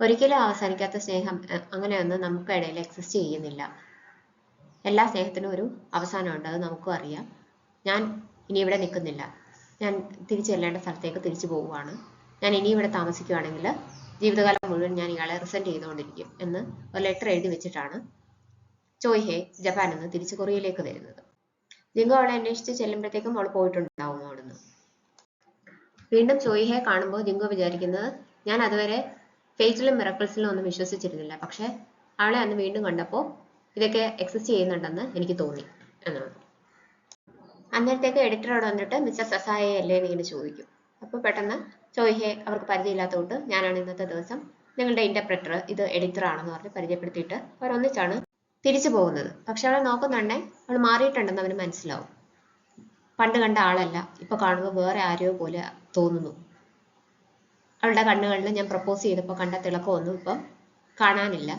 ഒരിക്കലും അവസാനിക്കാത്ത സ്നേഹം അങ്ങനെയൊന്നും നമുക്കിടയിൽ എക്സിസ്റ്റ് ചെയ്യുന്നില്ല. എല്ലാ സ്നേഹത്തിനും ഒരു അവസാനമുണ്ട്, അത് നമുക്കും അറിയാം. ഞാൻ ഇനി ഇവിടെ നിൽക്കുന്നില്ല, ഞാൻ തിരിച്ചു ചെല്ലേണ്ട സ്ഥലത്തേക്ക് തിരിച്ചു പോവുകയാണ്. ഞാൻ ഇനി ഇവിടെ താമസിക്കുകയാണെങ്കിൽ ജീവിതകാലം മുഴുവൻ ഞാൻ ഇയാളെ റിസെന്റ് ചെയ്തുകൊണ്ടിരിക്കും എന്ന് ഒരു ലെറ്റർ എഴുതി വെച്ചിട്ടാണ് ചോയ്ഹെ ജപ്പാനിൽ നിന്ന് തിരിച്ച് കൊറിയയിലേക്ക് വരുന്നത്. ജിങ്കു അവളെ അന്വേഷിച്ച് ചെല്ലുമ്പോഴത്തേക്കും അവൾ പോയിട്ടുണ്ടാവും അവിടുന്ന്. വീണ്ടും ചോയ്ഹെ കാണുമ്പോൾ ജിങ്കു വിചാരിക്കുന്നത്, ഞാൻ അതുവരെ ഫേറ്റിലും മിറക്കിൾസിലും ഒന്നും വിശ്വസിച്ചിരുന്നില്ല, പക്ഷെ അവളെ അന്ന് വീണ്ടും കണ്ടപ്പോൾ ഇതൊക്കെ എക്സിസ്റ്റ് ചെയ്യുന്നുണ്ടെന്ന് എനിക്ക് തോന്നി എന്നാണ്. അന്നേരത്തേക്ക് എഡിറ്ററോട് വന്നിട്ട് മിസ്റ്റർ സസായെ അല്ലേ എന്ന് ചോദിക്കും. അപ്പോൾ പെട്ടെന്ന് ചോയ്ഹെ അവർക്ക് പരിചയമില്ലാത്തതുകൊണ്ട് ഞാനാണ് ഇന്നത്തെ ദിവസം നിങ്ങളുടെ ഇന്റർപ്രറ്റർ, ഇത് എഡിറ്റർ ആണെന്ന് പറഞ്ഞ് പരിചയപ്പെടുത്തിയിട്ട് അവരൊന്നിച്ചാണ് തിരിച്ചു പോകുന്നത്. പക്ഷെ അവളെ നോക്കുന്നുണ്ടേ അവൾ മാറിയിട്ടുണ്ടെന്ന് അവന് മനസ്സിലാവും. പണ്ട് കണ്ട ആളല്ല, ഇപ്പൊ കാണുമ്പോൾ വേറെ ആരെയോ പോലെ തോന്നുന്നു. അവളുടെ കണ്ണുകളിൽ ഞാൻ പ്രപ്പോസ് ചെയ്തപ്പോൾ കണ്ട തിളക്കമൊന്നും ഇപ്പം കാണാനില്ല.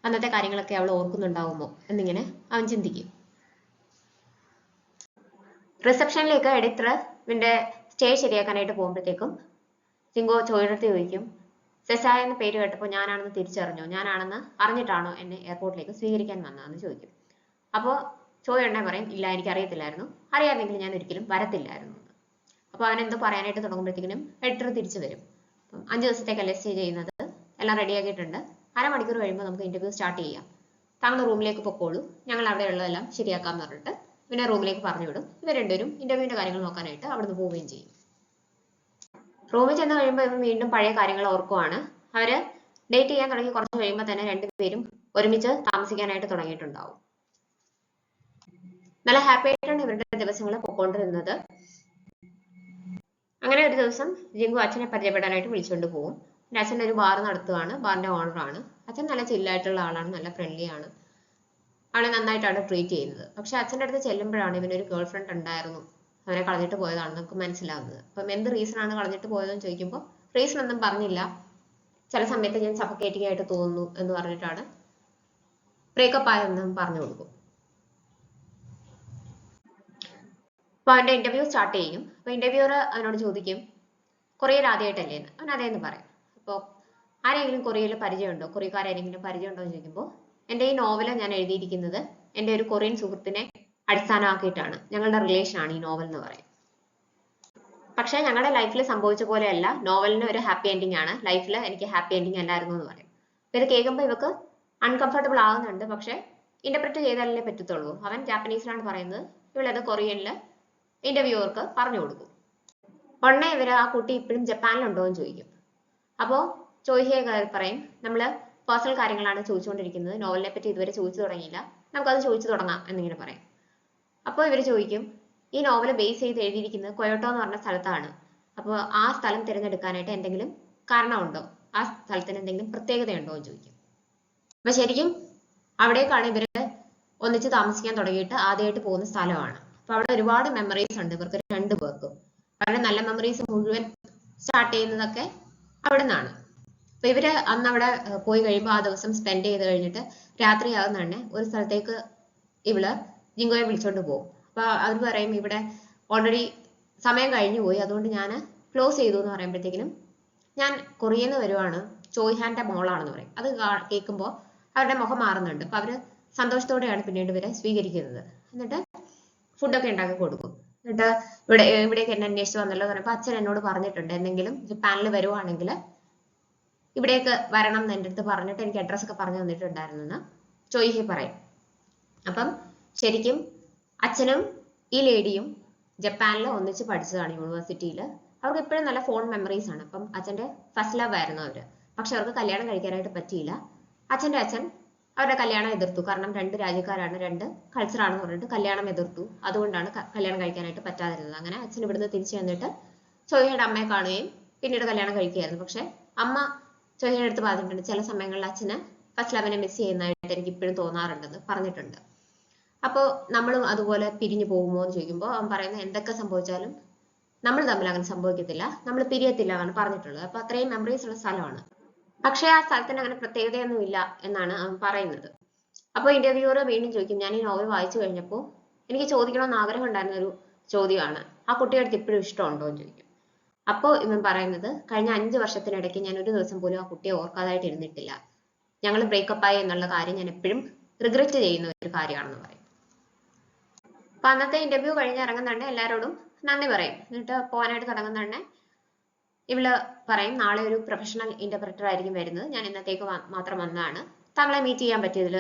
അന്നത്തെ കാര്യങ്ങളൊക്കെ അവൾ ഓർക്കുന്നുണ്ടാവുമോ എന്നിങ്ങനെ അവൻ ചിന്തിക്കും. റിസപ്ഷനിലേക്ക് എഡിറ്ററിന്റെ സ്റ്റേ ശരിയാക്കാനായിട്ട് പോകുമ്പോഴത്തേക്കും ജിങ്കോ ചോയുടെ ചോദിക്കും, സെസായ എന്ന പേര് കേട്ടപ്പോൾ ഞാനാണെന്ന് തിരിച്ചറിഞ്ഞോ, ഞാനാണെന്ന് അറിഞ്ഞിട്ടാണോ എന്നെ എയർപോർട്ടിലേക്ക് സ്വീകരിക്കാൻ വന്നതെന്ന് ചോദിക്കും. അപ്പോൾ ചോയ് ഉടനെ പറയും, ഇല്ല എനിക്ക് അറിയത്തില്ലായിരുന്നു, അറിയാമെങ്കിൽ ഞാൻ ഒരിക്കലും വരത്തില്ലായിരുന്നു. അപ്പോൾ അവൻ എന്തോ പറയാനായിട്ട് തുടങ്ങുമ്പോഴത്തേക്കിനും എഡിറ്റർ തിരിച്ചു വരും. 5 ദിവസത്തേക്കല്ലേ സ്റ്റേ ചെയ്യുന്നത്, എല്ലാം റെഡിയാക്കിയിട്ടുണ്ട്, അരമണിക്കൂർ കഴിയുമ്പോൾ നമുക്ക് ഇന്റർവ്യൂ സ്റ്റാർട്ട് ചെയ്യാം, താങ്കൾ റൂമിലേക്ക് പൊക്കോളൂ, ഞങ്ങൾ അവിടെ ഉള്ളതെല്ലാം ശരിയാക്കാമെന്ന് പറഞ്ഞിട്ട് പിന്നെ റൂമിലേക്ക് പറഞ്ഞു വിടും. ഇവർ രണ്ടുപേരും ഇന്റർവ്യൂവിന്റെ കാര്യങ്ങൾ നോക്കാനായിട്ട് അവിടുന്ന് പോവുകയും ചെയ്യും. റൂമിൽ ചെന്ന് കഴിയുമ്പോൾ ഇവർ വീണ്ടും പഴയ കാര്യങ്ങൾ ഓർക്കുവാണ്. അവര് ഡേറ്റ് ചെയ്യാൻ തുടങ്ങി കുറച്ച് കഴിയുമ്പോൾ തന്നെ രണ്ടുപേരും ഒരുമിച്ച് താമസിക്കാനായിട്ട് തുടങ്ങിയിട്ടുണ്ടാവും. നല്ല ഹാപ്പി ആയിട്ടാണ് ഇവരുടെ ദിവസങ്ങൾ പൊക്കോണ്ടിരുന്നത്. അങ്ങനെ ഒരു ദിവസം ജിങ്കു അച്ഛനെ പരിചയപ്പെടാനായിട്ട് വിളിച്ചുകൊണ്ട് പോകും. അച്ഛൻ ഒരു ബാർ നടത്തുകയാണ്, ബാറിന്റെ ഓണറാണ്. അച്ഛൻ നല്ല ചില്ലായിട്ടുള്ള ആളാണ്, നല്ല ഫ്രണ്ട്ലി ആണ്, അവളെ നന്നായിട്ടാണ് ട്രീറ്റ് ചെയ്യുന്നത്. പക്ഷെ അച്ഛൻ്റെ അടുത്ത് ചെല്ലുമ്പോഴാണ് ഇവനൊരു ഗേൾ ഫ്രണ്ട് ഉണ്ടായിരുന്നു, അവനെ കളഞ്ഞിട്ട് പോയതാണ് നമുക്ക് മനസ്സിലാവുന്നത്. അപ്പം എന്ത് റീസൺ ആണ് കളഞ്ഞിട്ട് പോയതെന്ന് ചോദിക്കുമ്പോൾ റീസൺ ഒന്നും പറഞ്ഞില്ല, ചില സമയത്ത് ഞാൻ സഫക്കേറ്റിംഗ് ആയിട്ട് തോന്നുന്നു എന്ന് പറഞ്ഞിട്ടാണ് ബ്രേക്കപ്പ് ആയെന്നും പറഞ്ഞു കൊടുക്കും. അപ്പൊ അവന്റെ ഇന്റർവ്യൂ സ്റ്റാർട്ട് ചെയ്യും. അപ്പൊ ഇന്റർവ്യൂർ അവനോട് ചോദിക്കും, കൊറിയയിൽ ആദ്യമായിട്ടല്ലേ എന്ന്. അവൻ അതേന്ന് പറയും. അപ്പോൾ ആരെങ്കിലും കൊറിയയിൽ പരിചയമുണ്ടോ, കൊറിയക്കാരെങ്കിലും പരിചയമുണ്ടോ എന്ന് ചോദിക്കുമ്പോൾ, എൻ്റെ ഈ നോവൽ ഞാൻ എഴുതിയിരിക്കുന്നത് എൻ്റെ ഒരു കൊറിയൻ സുഹൃത്തിനെ അടിസ്ഥാനമാക്കിയിട്ടാണ്, ഞങ്ങളുടെ റിലേഷൻ ആണ് ഈ നോവൽ എന്ന് പറയും. പക്ഷെ ഞങ്ങളുടെ ലൈഫിൽ സംഭവിച്ച പോലെയല്ല, നോവലിന് ഒരു ഹാപ്പി എൻഡിങ് ആണ്, ലൈഫിൽ എനിക്ക് ഹാപ്പി എൻഡിങ് അല്ലായിരുന്നു എന്ന് പറയും. അപ്പൊ ഇത് കേൾക്കുമ്പോൾ ഇവക്ക് അൺകംഫർട്ടബിൾ ആവുന്നുണ്ട്, പക്ഷെ ഇന്റർപ്രറ്റ് ചെയ്താലേ പറ്റത്തുള്ളൂ. അവൻ ജാപ്പനീസിലാണ് പറയുന്നത്, ഇവളത് കൊറിയനിൽ ഇന്റർവ്യൂവർക്ക് പറഞ്ഞു കൊടുക്കും. ഉടനെ ഇവര് ആ കുട്ടി ഇപ്പോഴും ജപ്പാനിലുണ്ടോ എന്ന് ചോദിക്കും. അപ്പോൾ ചോയ്ഹെ പറയും, നമ്മള് പേഴ്സണൽ കാര്യങ്ങളാണ് ചോദിച്ചുകൊണ്ടിരിക്കുന്നത്, നോവലിനെ പറ്റി ഇതുവരെ ചോദിച്ചു തുടങ്ങിയില്ല, നമുക്കത് ചോദിച്ചു തുടങ്ങാം എന്നിങ്ങനെ പറയും. അപ്പോൾ ഇവർ ചോദിക്കും, ഈ നോവൽ ബേസ് ചെയ്ത് എഴുതിയിരിക്കുന്നത് കൊയോട്ടോ എന്ന് പറഞ്ഞ സ്ഥലത്താണ്, അപ്പോൾ ആ സ്ഥലം തിരഞ്ഞെടുക്കാനായിട്ട് എന്തെങ്കിലും കാരണമുണ്ടോ, ആ സ്ഥലത്തിന് എന്തെങ്കിലും പ്രത്യേകതയുണ്ടോ എന്ന് ചോദിക്കും. അപ്പൊ ശരിക്കും അവിടേക്കാണ് ഇവര് ഒന്നിച്ച് താമസിക്കാൻ തുടങ്ങിയിട്ട് ആദ്യമായിട്ട് പോകുന്ന സ്ഥലമാണ്. അപ്പൊ അവിടെ ഒരുപാട് മെമ്മറീസ് ഉണ്ട് ഇവർക്ക് രണ്ടുപേർക്കും. അവരുടെ നല്ല മെമ്മറീസ് മുഴുവൻ സ്റ്റാർട്ട് ചെയ്യുന്നതൊക്കെ അവിടെ നിന്നാണ്. അപ്പൊ ഇവര് അന്ന് അവിടെ പോയി കഴിയുമ്പോൾ ആ ദിവസം സ്പെൻഡ് ചെയ്ത് കഴിഞ്ഞിട്ട് രാത്രിയാകുന്ന തന്നെ ഒരു സ്ഥലത്തേക്ക് ഇവള് ജിങ്കോയെ വിളിച്ചോണ്ട് പോകും. അപ്പൊ അവർ പറയും, ഇവിടെ ഓൾറെഡി സമയം കഴിഞ്ഞു പോയി, അതുകൊണ്ട് ഞാൻ ക്ലോസ് ചെയ്തു എന്ന് പറയുമ്പോഴത്തേക്കിനും, ഞാൻ കൊറിയയിൽ നിന്ന് വരുവാണ്, ചോയ്ഹാന്റെ മോളാണെന്ന് പറയും. അത് കേൾക്കുമ്പോൾ അവരുടെ മുഖം മാറുന്നുണ്ട്. അപ്പൊ അവര് സന്തോഷത്തോടെയാണ് പിന്നീട് ഇവരെ സ്വീകരിക്കുന്നത്. എന്നിട്ട് ഫുഡൊക്കെ ഉണ്ടാക്കി കൊടുക്കും. എന്നിട്ട് ഇവിടേക്ക് എന്നെ അന്വേഷിച്ച് വന്നല്ലോ എന്ന് പറയുമ്പോൾ, അച്ഛൻ എന്നോട് പറഞ്ഞിട്ടുണ്ട് എന്തെങ്കിലും ജപ്പാനിൽ വരുവാണെങ്കിൽ ഇവിടേക്ക് വരണം എന്ന് എൻ്റെ അടുത്ത് പറഞ്ഞിട്ട് എനിക്ക് അഡ്രസ് ഒക്കെ പറഞ്ഞു തന്നിട്ടുണ്ടായിരുന്നു ചോയ്ഹെ പറയും. അപ്പം ശരിക്കും അച്ഛനും ഈ ലേഡിയും ജപ്പാനിൽ ഒന്നിച്ച് പഠിച്ചതാണ് യൂണിവേഴ്സിറ്റിയിൽ. അവർക്ക് ഇപ്പോഴും നല്ല ഫോൺ മെമ്മറീസ് ആണ്. അപ്പം അച്ഛൻ്റെ ഫസ്റ്റ് ലവ് ആയിരുന്നു അവര്. പക്ഷെ അവർക്ക് കല്യാണം കഴിക്കാനായിട്ട് പറ്റിയില്ല. അച്ഛൻ്റെ അച്ഛൻ അവരുടെ കല്യാണം എതിർത്തു. കാരണം 2 രാജ്യക്കാരാണ്, 2 കൾച്ചറാണെന്ന് പറഞ്ഞിട്ട് കല്യാണം എതിർത്തു. അതുകൊണ്ടാണ് കല്യാണം കഴിക്കാനായിട്ട് പറ്റാതിരുന്നത്. അങ്ങനെ അച്ഛൻ ഇവിടുന്ന് തിരിച്ചു വന്നിട്ട് ചോയ്ഹയുടെ അമ്മയെ കാണുകയും പിന്നീട് കല്യാണം കഴിക്കുകയായിരുന്നു. പക്ഷെ അമ്മ ചോയ്ഹയുടെ അടുത്ത് പറഞ്ഞിട്ടുണ്ട്, ചില സമയങ്ങളിൽ അച്ഛന് ഫസ്റ്റ് ലവിനെ മിസ് ചെയ്യുന്നതായിട്ട് എനിക്ക് ഇപ്പോഴും തോന്നാറുണ്ടെന്ന് പറഞ്ഞിട്ടുണ്ട്. അപ്പോൾ നമ്മളും അതുപോലെ പിരിഞ്ഞു പോകുമോ എന്ന് ചോദിക്കുമ്പോൾ അവൻ പറയുന്നത്, എന്തൊക്കെ സംഭവിച്ചാലും നമ്മൾ തമ്മിൽ അങ്ങനെ സംഭവിക്കത്തില്ല, നമ്മൾ പിരിയത്തില്ല എന്നാണ് പറഞ്ഞിട്ടുള്ളത്. അപ്പൊ അത്രയും മെമ്മറീസ് ഉള്ള സ്ഥലമാണ്. പക്ഷെ ആ സ്ഥലത്തിന് അങ്ങനെ പ്രത്യേകതയൊന്നും ഇല്ല എന്നാണ് അവൻ പറയുന്നത്. അപ്പോൾ ഇന്റർവ്യൂവർ വീണ്ടും ചോദിക്കും, ഞാൻ ഈ നോവൽ വായിച്ചു കഴിഞ്ഞപ്പോൾ എനിക്ക് ചോദിക്കണമെന്ന് ആഗ്രഹം ഉണ്ടായിരുന്ന ഒരു ചോദ്യമാണ്, ആ കുട്ടിയുടെ അടുത്ത് ഇപ്പോഴും ഇഷ്ടമുണ്ടോ എന്ന് ചോദിക്കും. അപ്പോൾ ഇവൻ പറയുന്നത് കഴിഞ്ഞ 5 വർഷത്തിനിടയ്ക്ക് ഞാൻ ഒരു ദിവസം പോലും ആ കുട്ടിയെ ഓർക്കാതായിട്ട് ഇരുന്നിട്ടില്ല. ഞങ്ങൾ ബ്രേക്കപ്പ് ആയി എന്നുള്ള കാര്യം ഞാൻ എപ്പോഴും റിഗ്രറ്റ് ചെയ്യുന്ന ഒരു കാര്യമാണെന്ന് പറയും. അപ്പൊ അന്നത്തെ ഇന്റർവ്യൂ കഴിഞ്ഞ് ഇറങ്ങുന്നുണ്ട് എല്ലാവരോടും നന്ദി പറയും. എന്നിട്ട് പോകാനായിട്ട് തുടങ്ങുന്നുണ്ട് ഇവള് പറയും നാളെ ഒരു പ്രൊഫഷണൽ ഇന്റർപ്രറ്റർ ആയിരിക്കും വരുന്നത്, ഞാൻ ഇന്നത്തേക്ക് മാത്രം വന്നതാണ്, താങ്കളെ മീറ്റ് ചെയ്യാൻ പറ്റിയതിൽ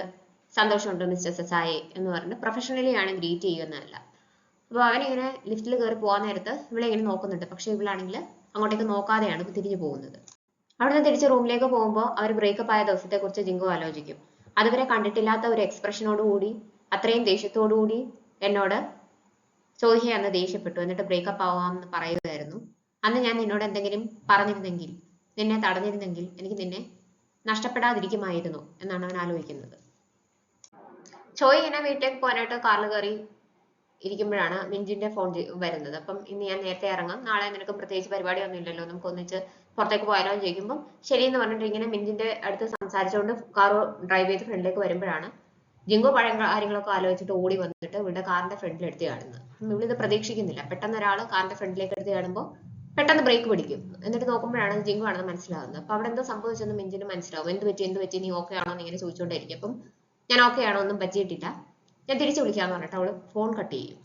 സന്തോഷമുണ്ട് മിസ്റ്റർ സസായി എന്ന് പറഞ്ഞ് പ്രൊഫഷണലി ആണ് ഗ്രീറ്റ് ചെയ്യുന്നതല്ല. അപ്പോൾ അവനിങ്ങനെ ലിഫ്റ്റിൽ കയറി പോകാൻ നേരത്ത് ഇവളെ ഇങ്ങനെ നോക്കുന്നുണ്ട്. പക്ഷെ ഇവളാണെങ്കിൽ അങ്ങോട്ടേക്ക് നോക്കാതെയാണ് തിരിഞ്ഞു പോകുന്നത്. അവിടുന്ന് തിരിച്ച് റൂമിലേക്ക് പോകുമ്പോൾ അവർ ബ്രേക്കപ്പ് ആയ ദിവസത്തെക്കുറിച്ച് ജിങ്കു ആലോചിക്കും. അതുവരെ കണ്ടിട്ടില്ലാത്ത ഒരു എക്സ്പ്രഷനോടുകൂടി അത്രയും ദേഷ്യത്തോടുകൂടി എന്നോട് ചോദിക്കുക അന്ന് ദേഷ്യപ്പെട്ടു, എന്നിട്ട് ബ്രേക്കപ്പ് ആവാമെന്ന് പറയുകയായിരുന്നു. അന്ന് ഞാൻ നിന്നോട് എന്തെങ്കിലും പറഞ്ഞിരുന്നെങ്കിൽ, നിന്നെ തടഞ്ഞിരുന്നെങ്കിൽ എനിക്ക് നിന്നെ നഷ്ടപ്പെടാതിരിക്കുമായിരുന്നു എന്നാണ് അവൻ ആലോചിക്കുന്നത്. ചോയ് ഇങ്ങനെ വീട്ടിലേക്ക് പോകാനായിട്ട് കാറിൽ കയറി ഇരിക്കുമ്പോഴാണ് മിഞ്ചിന്റെ ഫോൺ വരുന്നത്. അപ്പം ഇന്ന് ഞാൻ നേരത്തെ ഇറങ്ങാം, നാളെ നിനക്ക് പ്രത്യേകിച്ച് പരിപാടിയൊന്നും ഇല്ലല്ലോ, നമുക്ക് ഒന്നിച്ച് പുറത്തേക്ക് പോയാലോ എന്ന് ചോദിക്കുമ്പോൾ ശരിയെന്ന് പറഞ്ഞിട്ട് ഇങ്ങനെ മിഞ്ചിന്റെ അടുത്ത് സംസാരിച്ചുകൊണ്ട് കാർ ഡ്രൈവ് ചെയ്ത് ഫ്രണ്ടിലേക്ക് വരുമ്പോഴാണ് ജിങ്കു പഴയ കാര്യങ്ങളൊക്കെ ആലോചിച്ചിട്ട് ഓടി വന്നിട്ട് ഇവളുടെ കാറിന്റെ ഫ്രണ്ടിൽ എടുത്ത് കാണുന്നത്. ഇവളിത് പ്രതീക്ഷിക്കുന്നില്ല. പെട്ടെന്ന് ഒരാൾ കാറിന്റെ ഫ്രണ്ടിലേക്ക് എടുത്ത് കാണുമ്പോൾ പെട്ടെന്ന് ബ്രേക്ക് പിടിക്കും. എന്നിട്ട് നോക്കുമ്പോഴാണ് ജിങ്കു ആണെന്ന് മനസ്സിലാവുന്നത്. അപ്പൊ അവിടെ എന്തോ സംഭവിച്ചെന്ന് മിഞ്ചിന് മനസ്സിലാവും. എന്ത് പറ്റി നീ ഓക്കെ ആണോ എന്ന് ഇങ്ങനെ ചോദിച്ചുകൊണ്ടേയിരിക്കും. അപ്പം ഞാൻ ഓക്കെ ആണോ, ഒന്നും പറ്റിയിട്ടില്ല, ഞാൻ തിരിച്ചു വിളിക്കാന്ന് പറഞ്ഞിട്ട് അവള് ഫോൺ കട്ട് ചെയ്യും.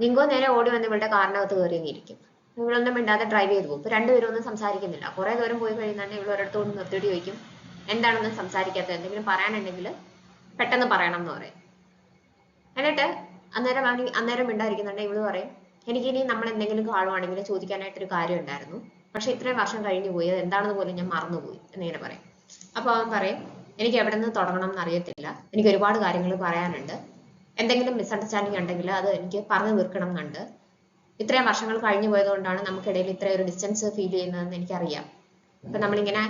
ജിങ്കോ നേരെ ഓടി വന്ന് ഇവളുടെ കാറിനകത്ത് കയറിയിരിക്കും. ഇവളൊന്നും മിണ്ടാതെ ഡ്രൈവ് ചെയ്ത് പോകും. ഇപ്പൊ രണ്ടുപേരും ഒന്നും സംസാരിക്കുന്നില്ല. കുറെ ദൂരം പോയി കഴിയുമ്പോൾ ഇവൾ ഒരിടത്തോട് നിർത്തിയിട്ട് ചോദിക്കും എന്താണെന്നും സംസാരിക്കാത്തത്, എന്തെങ്കിലും പറയാനുണ്ടെങ്കിൽ പെട്ടെന്ന് പറയണം എന്ന് പറയും. എന്നിട്ട് അന്നേരം മിണ്ടായിരിക്കുന്നുണ്ടെങ്കിൽ ഇവള് പറയും എനിക്കിനി നമ്മൾ എന്തെങ്കിലും കാണുവാണെങ്കിൽ ചോദിക്കാനായിട്ടൊരു കാര്യം ഉണ്ടായിരുന്നു, പക്ഷെ ഇത്രയും വർഷം കഴിഞ്ഞു പോയി, അത് എന്താണെന്ന് പോലും ഞാൻ മറന്നുപോയി എന്നിങ്ങനെ പറയും. അപ്പൊ അവൻ പറയും എനിക്ക് എവിടെ നിന്ന് തുടങ്ങണം എന്ന് അറിയത്തില്ല, എനിക്ക് ഒരുപാട് കാര്യങ്ങൾ പറയാനുണ്ട്, എന്തെങ്കിലും മിസ്അണ്ടർസ്റ്റാൻഡിങ് ഉണ്ടെങ്കിൽ അത് എനിക്ക് പറഞ്ഞു തീർക്കണം എന്നുണ്ട്, ഇത്രയും വർഷങ്ങൾ കഴിഞ്ഞു പോയത് കൊണ്ടാണ് നമുക്കിടയിൽ ഇത്ര ഒരു ഡിസ്റ്റൻസ് ഫീൽ ചെയ്യുന്നതെന്ന് എനിക്കറിയാം. അപ്പൊ നമ്മളിങ്ങനെ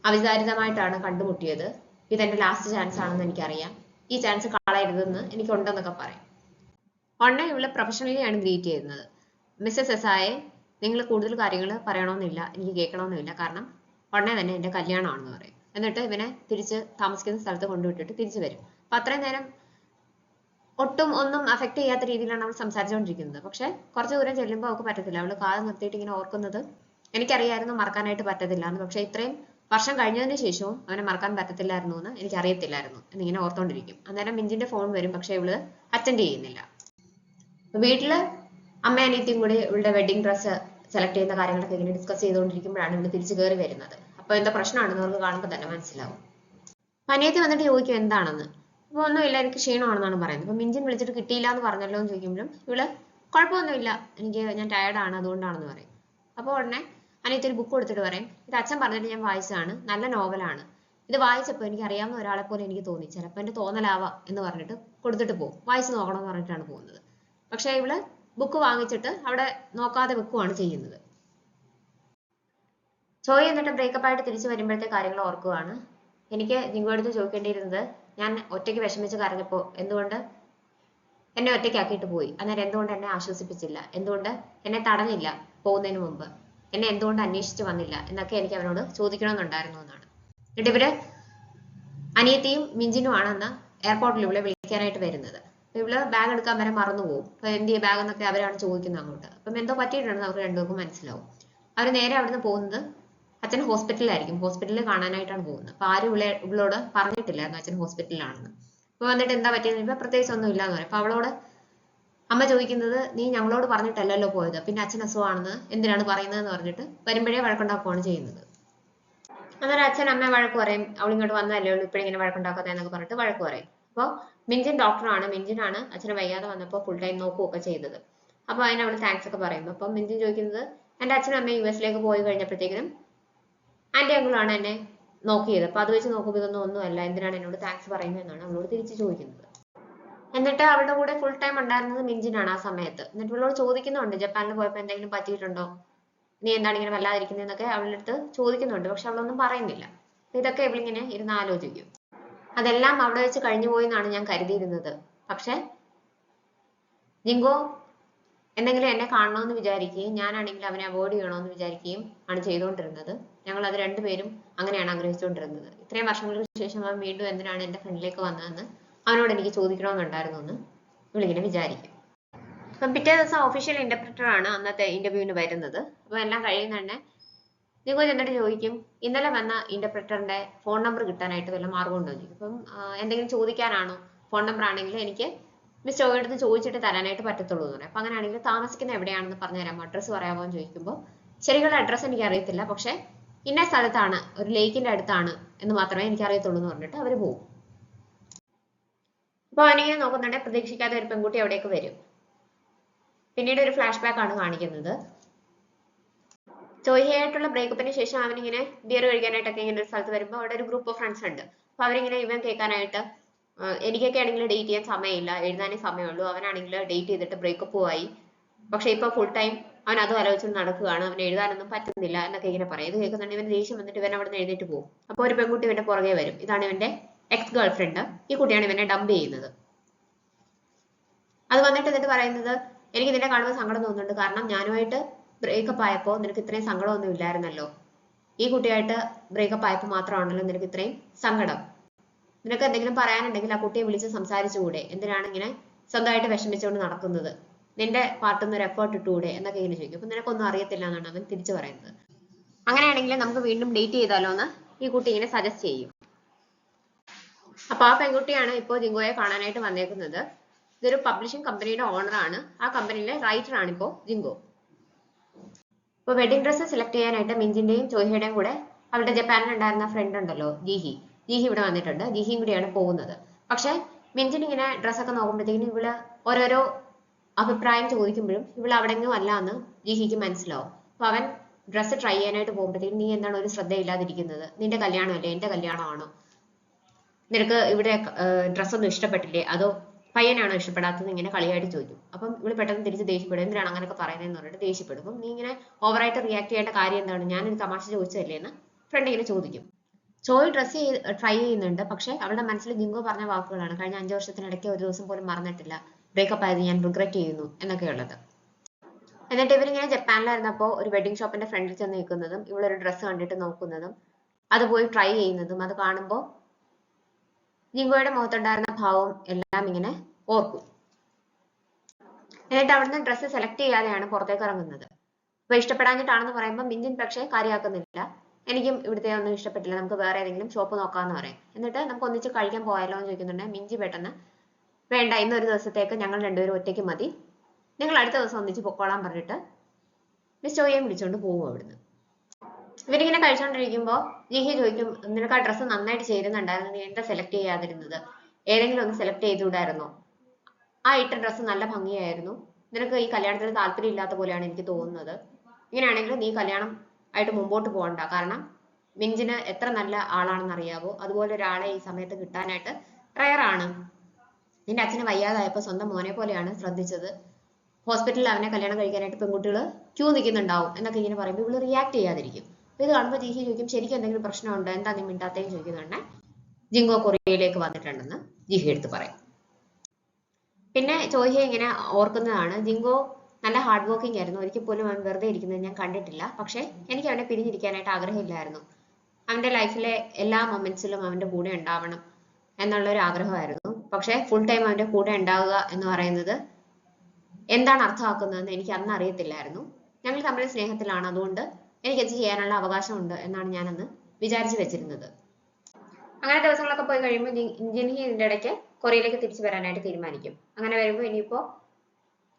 അവിചാരിതമായിട്ടാണ് കണ്ടുമുട്ടിയത്, ഇതെന്റെ ലാസ്റ്റ് ചാൻസ് ആണെന്ന് എനിക്കറിയാം, ഈ ചാൻസ് കളയരുതെന്ന് എനിക്കുണ്ടെന്നൊക്കെ പറയും. ഉടനെ ഇവള് പ്രൊഫഷണലി ആണ് ഗ്രീറ്റ് ചെയ്യുന്നത്. മിസ്സസ് എസായെ, നിങ്ങൾ കൂടുതൽ കാര്യങ്ങൾ പറയണമെന്നില്ല, എനിക്ക് കേൾക്കണമെന്നില്ല, കാരണം ഉടനെ തന്നെ എന്റെ കല്യാണമാണെന്ന് പറയും. എന്നിട്ട് ഇവനെ തിരിച്ച് താമസിക്കുന്ന സ്ഥലത്ത് കൊണ്ടുവിട്ടിട്ട് തിരിച്ചു വരും. അപ്പൊ അത്രയും നേരം ഒട്ടും ഒന്നും അഫക്ട് ചെയ്യാത്ത രീതിയിലാണ് അവൾ സംസാരിച്ചുകൊണ്ടിരിക്കുന്നത്. പക്ഷെ കുറച്ചു ദൂരം ചെല്ലുമ്പോൾ അവൾക്ക് പറ്റത്തില്ല. അവള് കാത് നിർത്തിയിട്ട് ഇങ്ങനെ ഓർക്കുന്നത് എനിക്കറിയായിരുന്നു മറക്കാനായിട്ട് പറ്റത്തില്ല എന്ന്, പക്ഷെ ഇത്രയും വർഷം കഴിഞ്ഞതിന് ശേഷവും അവനെ മറക്കാൻ പറ്റത്തില്ലായിരുന്നു എന്ന് എനിക്ക് അറിയത്തില്ലായിരുന്നു എന്നിങ്ങനെ ഓർത്തോണ്ടിരിക്കും. അന്നേരം മിഞ്ചിന്റെ ഫോൺ വരും, പക്ഷെ ഇവള് അറ്റൻഡ് ചെയ്യുന്നില്ല. വീട്ടില് അമ്മ അനിയത്തിയും കൂടി ഇവളുടെ വെഡിങ് ഡ്രസ്സ് സെലക്ട് ചെയ്യുന്ന കാര്യങ്ങളൊക്കെ ഇങ്ങനെ ഡിസ്കസ് ചെയ്തുകൊണ്ടിരിക്കുമ്പോഴാണ് ഇവള് തിരിച്ചു കയറി വരുന്നത്. അപ്പൊ എന്താ പ്രശ്നമാണെന്ന് അവർക്ക് കാണുമ്പോൾ തന്നെ മനസ്സിലാവും. അനിയത്തി വന്നിട്ട് ചോദിക്കും എന്താണെന്ന്. അപ്പൊ ഒന്നുമില്ല, എനിക്ക് ക്ഷീണമാണെന്നാണ് പറയുന്നത്. അപ്പൊ മിഞ്ചിൻ വിളിച്ചിട്ട് കിട്ടിയില്ല എന്ന് പറഞ്ഞല്ലോ എന്ന് ചോദിക്കുമ്പോഴും ഇവള് കുഴപ്പമൊന്നുമില്ല, ഞാൻ ടയർഡാണ് അതുകൊണ്ടാണെന്ന് പറയും. അപ്പൊ ഉടനെ അനിയത്തി ഒരു ബുക്ക് കൊടുത്തിട്ട് പറയും ഇത് അച്ഛൻ പറഞ്ഞിട്ട് ഞാൻ വായിച്ചതാണ്, നല്ല നോവലാണ്, ഇത് വായിച്ചപ്പോൾ എനിക്ക് അറിയാവുന്ന ഒരാളെ പോലെ എനിക്ക് തോന്നി, ചിലപ്പോൾ എന്റെ തോന്നലാവാം എന്ന് പറഞ്ഞിട്ട് കൊടുത്തിട്ട് പോകും. വായിച്ചു നോക്കണം എന്ന് പറഞ്ഞിട്ടാണ് പോകുന്നത്. പക്ഷെ ഇവള് ബുക്ക് വാങ്ങിച്ചിട്ട് അവിടെ നോക്കാതെ വെക്കുവാണ് ചെയ്യുന്നത്. ചോയ് എന്നിട്ട് ബ്രേക്കപ്പ് ആയിട്ട് തിരിച്ചു വരുമ്പോഴത്തെ കാര്യങ്ങൾ ഓർക്കുവാണ്. എനിക്ക് ജിങ്കോടുത്ത് ചോദിക്കേണ്ടിയിരുന്നത് ഞാൻ ഒറ്റയ്ക്ക് വിഷമിച്ച് കരഞ്ഞപ്പോ എന്തുകൊണ്ട് എന്നെ ഒറ്റയ്ക്കാക്കിയിട്ട് പോയി, അന്നേരം എന്തുകൊണ്ട് എന്നെ ആശ്വസിപ്പിച്ചില്ല, എന്തുകൊണ്ട് എന്നെ തടഞ്ഞില്ല പോകുന്നതിന് മുമ്പ്, എന്നെ എന്തുകൊണ്ട് അന്വേഷിച്ച് വന്നില്ല എന്നൊക്കെ എനിക്ക് അവനോട് ചോദിക്കണമെന്നുണ്ടായിരുന്നു എന്നാണ്. എന്നിട്ട് ഇവര് അനിയത്തിയും മിഞ്ചിനും ആണെന്ന് എയർപോർട്ടിൽ ഇവളെ വിളിക്കാനായിട്ട് വരുന്നത്. ഇവള് ബാഗ് എടുക്കാൻ വരെ മറന്നുപോകും. അപ്പൊ എന്ത് ചെയ്യ ബാഗ് എന്നൊക്കെ അവരാണ് ചോദിക്കുന്നത് അങ്ങോട്ട്. അപ്പം എന്തോ പറ്റിയിട്ടുണ്ടെന്ന് അവർക്ക് രണ്ടുപേർക്കും മനസ്സിലാവും. അവർ നേരെ അവിടുന്ന് പോകുന്നത് അച്ഛൻ ഹോസ്പിറ്റലിലായിരിക്കും, ഹോസ്പിറ്റലിൽ കാണാനായിട്ടാണ് പോകുന്നത്. അപ്പൊ ആരും ഇവളോട് പറഞ്ഞിട്ടില്ലായിരുന്നു അച്ഛൻ ഹോസ്പിറ്റലിലാണെന്ന്. അപ്പൊ വന്നിട്ട് എന്താ പറ്റിയെന്ന് പ്രത്യേകിച്ച് ഒന്നും ഇല്ലാന്ന് പറയും. അപ്പൊ അവളോട് അമ്മ ചോദിക്കുന്നത് നീ ഞങ്ങളോട് പറഞ്ഞിട്ടല്ലല്ലോ പോയത്, പിന്നെ അച്ഛൻ അസുഖമാണെന്ന് എന്തിനാണ് പറയുന്നതെന്ന് പറഞ്ഞിട്ട് വരുമ്പോഴേ വഴക്കുണ്ടാക്കുകയാണ് ചെയ്യുന്നത്. അന്നേരം അച്ഛൻ അമ്മ വഴക്ക് പറയും, അവളിങ്ങോട്ട് വന്നതല്ലേ ഉള്ളൂ ഇപ്പഴിങ്ങനെ വഴക്കുണ്ടാക്കാത്ത എന്നൊക്കെ പറഞ്ഞിട്ട് വഴക്ക് പറയും. അപ്പോൾ മിഞ്ചിൻ ഡോക്ടറാണ്, മിഞ്ചിനാണ് അച്ഛന് വയ്യാതെ വന്നപ്പോൾ ഫുൾ ടൈം നോക്കുകയൊക്കെ ചെയ്തത്. അപ്പൊ അതിന് അവള് താങ്ക്സ് ഒക്കെ പറയുന്നു. അപ്പം മിഞ്ചിൻ ചോദിക്കുന്നത് എന്റെ അച്ഛനും അമ്മയും US പോയി കഴിഞ്ഞപ്പോഴത്തേക്കും ആന്റി അങ്കിളാണ് എന്നെ നോക്കിയത്, അപ്പൊ അത് വെച്ച് നോക്കുമ്പോൾ ഇതൊന്നും ഒന്നുമല്ല, എന്തിനാണ് എന്നോട് താങ്ക്സ് പറയുന്നത് എന്നാണ് അവളോട് തിരിച്ചു ചോദിക്കുന്നത്. എന്നിട്ട് അവളുടെ കൂടെ ഫുൾ ടൈം ഉണ്ടായിരുന്നത് മിഞ്ചിനാണ് ആ സമയത്ത്. എന്നിട്ട് ഇവളോട് ചോദിക്കുന്നുണ്ട് ജപ്പാനിൽ പോയപ്പോൾ എന്തെങ്കിലും പറ്റിയിട്ടുണ്ടോ, നീ എന്താണ് ഇങ്ങനെ വല്ലാതിരിക്കുന്നതെന്നൊക്കെ അവളുടെ അടുത്ത് ചോദിക്കുന്നുണ്ട്. പക്ഷെ അവളൊന്നും പറയുന്നില്ല. ഇതൊക്കെ ഇവളിങ്ങനെ ഇരുന്ന് ആലോചിക്കും. അതെല്ലാം അവിടെ വെച്ച് കഴിഞ്ഞു പോയി എന്നാണ് ഞാൻ കരുതിയിരുന്നത്. പക്ഷെ ജിങ്കോ എന്തെങ്കിലും എന്നെ കാണണമെന്ന് വിചാരിക്കുകയും ഞാനാണെങ്കിൽ അവനെ അവോയ്ഡ് ചെയ്യണമെന്ന് വിചാരിക്കുകയും ആണ് ചെയ്തുകൊണ്ടിരുന്നത്. ഞങ്ങൾ അത് രണ്ടുപേരും അങ്ങനെയാണ് ആഗ്രഹിച്ചുകൊണ്ടിരുന്നത്. ഇത്രയും വർഷങ്ങൾക്ക് ശേഷം അവൻ വീണ്ടും എന്തിനാണ് എന്റെ ഫ്രണ്ടിലേക്ക് വന്നതെന്ന് അവനോട് എനിക്ക് ചോദിക്കണമെന്നുണ്ടായിരുന്നു എന്ന് ഇവളിങ്ങനെ വിചാരിക്കും. അപ്പം പിറ്റേ ദിവസം ഒഫീഷ്യൽ ഇന്റർപ്രറ്റർ ആണ് അന്നത്തെ ഇന്റർവ്യൂവിന് വരുന്നത്. അപ്പൊ എല്ലാം കഴിയുന്ന തന്നെ ജിങ്കോ ചെന്നിട്ട് ചോദിക്കും, ഇന്നലെ വന്ന ഇന്റർപ്രറ്ററിന്റെ ഫോൺ നമ്പർ കിട്ടാനായിട്ട് വല്ല മാർഗം ഉണ്ടോ ചോദിക്കും. അപ്പം എന്തെങ്കിലും ചോദിക്കാനാണോ? ഫോൺ നമ്പർ ആണെങ്കിൽ എനിക്ക് മിസ് ചോയുടെ അടുത്ത് ചോദിച്ചിട്ട് തരാനായിട്ട് പറ്റത്തുള്ളൂ എന്ന് പറയും. അപ്പൊ അങ്ങനെയാണെങ്കിൽ താമസിക്കുന്ന എവിടെയാണെന്ന് പറഞ്ഞു തരാമോ, അഡ്രസ്സ് പറയാമോ എന്ന് ചോദിക്കുമ്പോൾ ശരിക്കുള്ള അഡ്രസ്സ് എനിക്ക് അറിയത്തില്ല, പക്ഷെ ഇന്ന സ്ഥലത്താണ്, ഒരു ലേക്കിന്റെ അടുത്താണ് എന്ന് മാത്രമേ എനിക്ക് അറിയത്തുള്ളൂ എന്ന് പറഞ്ഞിട്ട് അവർ പോകും. അപ്പൊ അവനിങ്ങനെ നോക്കുന്നുണ്ടെ പ്രതീക്ഷിക്കാതെ ഒരു പെൺകുട്ടി അവിടേക്ക് വരും. പിന്നീട് ഒരു ഫ്ലാഷ് ബാക്ക് ആണ് കാണിക്കുന്നത്. ചോയ്ഹയായിട്ടുള്ള ബ്രേക്കപ്പിന് ശേഷം അവനിങ്ങനെ ബിയർ കഴിക്കാനായിട്ടൊക്കെ ഇങ്ങനെ ഒരു സ്ഥലത്ത് വരുമ്പോൾ അവിടെ ഒരു ഗ്രൂപ്പ് ഓഫ് ഫ്രണ്ട്സ് ഉണ്ട്. അപ്പൊ അവരിങ്ങനെ ഇവൻ കേൾക്കാനായിട്ട്, എനിക്കൊക്കെ ആണെങ്കിൽ ഡേറ്റ് ചെയ്യാൻ സമയമില്ല, എഴുതാനേ സമയമുള്ളൂ, അവനാണെങ്കിൽ ഡേറ്റ് ചെയ്തിട്ട് ബ്രേക്കപ്പ് ആയി, പക്ഷെ ഇപ്പൊ ഫുൾ ടൈം അവൻ അതും ആലോചിച്ച് നടക്കുകയാണ്, അവൻ എഴുതാനൊന്നും പറ്റുന്നില്ല എന്നൊക്കെ ഇങ്ങനെ പറയും. ഇത് കേൾക്കുന്നുണ്ട് ഇവൻ ദേഷ്യം വന്നിട്ട് ഇവൻ അവിടെ നിന്ന് എഴുന്നേറ്റ് പോകും. അപ്പൊ ഒരു പെൺകുട്ടി ഇവന്റെ പുറകെ വരും. ഇതാണ് ഇവന്റെ എക്സ് ഗേൾ ഫ്രണ്ട്. ഈ കുട്ടിയാണ് ഇവനെ ഡംപ് ചെയ്യുന്നത്. അത് വന്നിട്ട് എന്നിട്ട് പറയുന്നത്, എനിക്ക് നിന്നെ കാണുമ്പോൾ സങ്കടം തോന്നുന്നുണ്ട്, കാരണം ഞാനുമായിട്ട് ബ്രേക്കപ്പ് ആയപ്പോൾ നിനക്ക് ഇത്രയും സങ്കടമൊന്നും ഇല്ലായിരുന്നല്ലോ, ഈ കുട്ടിയായിട്ട് ബ്രേക്കപ്പ് ആയപ്പോൾ മാത്രമാണല്ലോ നിനക്ക് ഇത്രയും സങ്കടം, നിനക്ക് എന്തെങ്കിലും പറയാനുണ്ടെങ്കിൽ ആ കുട്ടിയെ വിളിച്ച് സംസാരിച്ചുകൂടെ, എന്തിനാണ് ഇങ്ങനെ സ്വന്തമായിട്ട് വിഷമിച്ചുകൊണ്ട് നടക്കുന്നത്, നിന്റെ പാർട്ടിൽ നിന്ന് ഒരു എഫേർട്ട് ഇട്ടുകൂടെ എന്നൊക്കെ ഇങ്ങനെ ചോദിക്കും. അപ്പൊ നിനക്കൊന്നും അറിയത്തില്ല എന്നാണ് അവൻ തിരിച്ചു പറയുന്നത്. അങ്ങനെയാണെങ്കിൽ നമുക്ക് വീണ്ടും ഡേറ്റ് ചെയ്താലോ എന്ന് ഈ കുട്ടി ഇങ്ങനെ സജസ്റ്റ് ചെയ്യും. അപ്പൊ ആ പെൺകുട്ടിയാണ് ഇപ്പോൾ ജിങ്കോയെ കാണാനായിട്ട് വന്നേക്കുന്നത്. ഇതൊരു പബ്ലിഷിംഗ് കമ്പനിയുടെ ഓണർ ആണ്. ആ കമ്പനിയിലെ റൈറ്റർ ആണ് ഇപ്പോൾ ജിങ്കോ. ഇപ്പൊ വെഡിങ് ഡ്രസ്സ് സെലക്ട് ചെയ്യാനായിട്ട് മിഞ്ചിന്റെയും ചോയ്ഹയുടെയും കൂടെ അവരുടെ ജപ്പാനിൽ ഉണ്ടായിരുന്ന ഫ്രണ്ട് ഉണ്ടല്ലോ ജിഹി ഇവിടെ വന്നിട്ടുണ്ട്. ജിഹിയും കൂടിയാണ് പോകുന്നത്. പക്ഷെ മിഞ്ചിന് ഇങ്ങനെ ഡ്രസ്സൊക്കെ നോക്കുമ്പോഴത്തേക്കും ഇവള് ഓരോരോ അഭിപ്രായം ചോദിക്കുമ്പോഴും ഇവള് അവിടെങ്ങും അല്ല എന്ന് ജിഹിക്ക് മനസ്സിലാവും. അപ്പൊ അവൻ ഡ്രസ്സ് ട്രൈ ചെയ്യാനായിട്ട് പോകുമ്പോഴത്തേക്കും നീ എന്താണ് ഒരു ശ്രദ്ധയില്ലാതിരിക്കുന്നത്, നിന്റെ കല്യാണമല്ലേ, എന്റെ കല്യാണമാണോ, നിനക്ക് ഇവിടെ ഡ്രസ്സൊന്നും ഇഷ്ടപ്പെട്ടില്ലേ, അതോ പയ്യനാണോ ഇഷ്ടപ്പെടാത്തത്, ഇങ്ങനെ കളിയായിട്ട് ചോദിക്കും. അപ്പം ഇവള് പെട്ടെന്ന് തിരിച്ച് ദേഷ്യപ്പെടും. എന്തിനാണ് അങ്ങനെയൊക്കെ പറയുന്നതെന്ന് പറഞ്ഞിട്ട് ദേഷ്യപ്പെടും. അപ്പം നീ ഇങ്ങനെ ഓവറായിട്ട് റിയാക്ട് ചെയ്യേണ്ട കാര്യം എന്താണ്, ഞാനൊരു തമാശ ചോദിച്ചതല്ലേ എന്ന് ഫ്രണ്ട് ഇങ്ങനെ ചോദിക്കും. ചോയ് ഡ്രസ്സ് ട്രൈ ചെയ്യുന്നുണ്ട്, പക്ഷെ അവളുടെ മനസ്സിൽ ജിങ്കോ പറഞ്ഞ വാക്കുകളാണ്, കഴിഞ്ഞ 5 വർഷത്തിനിടയ്ക്ക് ഒരു ദിവസം പോലും മറന്നിട്ടില്ല, ബ്രേക്കപ്പ് ആയത് ഞാൻ റിഗ്രറ്റ് ചെയ്യുന്നു എന്നൊക്കെയുള്ളത്. എന്നിട്ട് ഇവരിങ്ങനെ ജപ്പാനിലായിരുന്നപ്പോൾ ഒരു വെഡിങ് ഷോപ്പിന്റെ ഫ്രണ്ടിൽ ചെന്ന് നിൽക്കുന്നതും ഇവളൊരു ഡ്രസ്സ് കണ്ടിട്ട് നോക്കുന്നതും അത് പോയി ട്രൈ ചെയ്യുന്നതും അത് കാണുമ്പോൾ ജിങ്കോയുടെ മുഖത്തുണ്ടായിരുന്ന ഭാവം എല്ലാം ഇങ്ങനെ ഓർക്കും. എന്നിട്ട് അവിടുന്ന് ഡ്രസ്സ് സെലക്ട് ചെയ്യാതെയാണ് പുറത്തേക്ക് ഇറങ്ങുന്നത്. അപ്പൊ ഇഷ്ടപ്പെടാഞ്ഞിട്ടാണെന്ന് പറയുമ്പോൾ മിഞ്ചിൻ പക്ഷേ കാര്യമാക്കുന്നില്ല, എനിക്കും ഇവിടുത്തെ ഒന്നും ഇഷ്ടപ്പെട്ടില്ല, നമുക്ക് വേറെ ഏതെങ്കിലും ഷോപ്പ് നോക്കാമെന്ന് പറയും. എന്നിട്ട് നമുക്ക് ഒന്നിച്ച് കഴിക്കാൻ പോയാലോ എന്ന് ചോദിക്കുന്നുണ്ട്. മിഞ്ചി പെട്ടെന്ന്, വേണ്ട, ഇന്നൊരു ദിവസത്തേക്ക് ഞങ്ങൾ രണ്ടുപേരും ഒറ്റയ്ക്ക് മതി, നിങ്ങൾ അടുത്ത ദിവസം ഒന്നിച്ച് പൊക്കോളാൻ പറഞ്ഞിട്ട് മിസ് ചോയെയും വിളിച്ചുകൊണ്ട് പോകും അവിടുന്ന്. ഇവരിങ്ങനെ കഴിച്ചോണ്ടിരിക്കുമ്പോൾ ജിഹി ചോദിക്കും, നിനക്ക് ആ ഡ്രസ്സ് നന്നായിട്ട് ചേരുന്നുണ്ടായിരുന്നു, നീ എന്താ സെലക്ട് ചെയ്യാതിരുന്നത്, ഏതെങ്കിലും ഒന്ന് സെലക്ട് ചെയ്തുകൂടായിരുന്നോ, ആ ഇട്ട ഡ്രസ്സ് നല്ല ഭംഗിയായിരുന്നു, നിനക്ക് ഈ കല്യാണത്തിന് താല്പര്യം ഇല്ലാത്ത പോലെയാണ് എനിക്ക് തോന്നുന്നത്, ഇങ്ങനെയാണെങ്കിൽ നീ കല്യാണം ആയിട്ട് മുമ്പോട്ട് പോകണ്ട, കാരണം മിഞ്ചിന് എത്ര നല്ല ആളാണെന്ന് അറിയാവോ, അതുപോലെ ഒരാളെ ഈ സമയത്ത് കിട്ടാനായിട്ട് റയറാണ്, നിന്റെ അച്ഛന് വയ്യാതായപ്പോൾ സ്വന്തം മോനെ പോലെയാണ് ശ്രദ്ധിച്ചത്, ഹോസ്പിറ്റലിൽ അവനെ കല്യാണം കഴിക്കാനായിട്ട് പെൺകുട്ടികൾ ക്യൂ നിൽക്കുന്നുണ്ടാവും എന്നൊക്കെ ഇങ്ങനെ പറയുമ്പോൾ ഇവള് റിയാക്ട് ചെയ്യാതിരിക്കും. ഇത് കാണുമ്പോൾ ജിഹി ചോദിക്കും, ശരിക്കും എന്തെങ്കിലും പ്രശ്നമുണ്ടോ, എന്താ നീ മിണ്ടാത്തേന്ന് ചോദിക്കുന്നുണ്ടെ ജിങ്കോ കൊറിയയിലേക്ക് വന്നിട്ടുണ്ടെന്ന് ജിഹി എടുത്ത് പറയും. പിന്നെ ചോയ്ഹെ ഇങ്ങനെ ഓർക്കുന്നതാണ്, ജിങ്കോ നല്ല ഹാർഡ് വർക്കിംഗ് ആയിരുന്നു, ഒരിക്കൽ പോലും അവൻ വെറുതെ ഇരിക്കുന്നത് ഞാൻ കണ്ടിട്ടില്ല, പക്ഷെ എനിക്ക് അവനെ പിരിഞ്ഞിരിക്കാനായിട്ട് ആഗ്രഹമില്ലായിരുന്നു, അവന്റെ ലൈഫിലെ എല്ലാ മൊമെന്റ്സിലും അവന്റെ കൂടെ ഉണ്ടാവണം എന്നുള്ളൊരു ആഗ്രഹമായിരുന്നു, പക്ഷെ ഫുൾ ടൈം അവന്റെ കൂടെ ഉണ്ടാവുക എന്ന് പറയുന്നത് എന്താണ് അർത്ഥമാക്കുന്നതെന്ന് എനിക്ക് അന്ന് അറിയത്തില്ലായിരുന്നു, ഞങ്ങൾ തമ്മിൽ സ്നേഹത്തിലാണ്, അതുകൊണ്ട് എനിക്ക് അത് ചെയ്യാനുള്ള അവകാശമുണ്ട് എന്നാണ് ഞാൻ അന്ന് വിചാരിച്ചു വെച്ചിരുന്നത്. അങ്ങനെ ദിവസങ്ങളൊക്കെ പോയി കഴിയുമ്പോൾ ജിൻഹി ഇതിന്റെ ഇടയ്ക്ക് കൊറിയയിലേക്ക് തിരിച്ചു വരാനായിട്ട് തീരുമാനിക്കും. അങ്ങനെ വരുമ്പോൾ ഇനിയിപ്പോ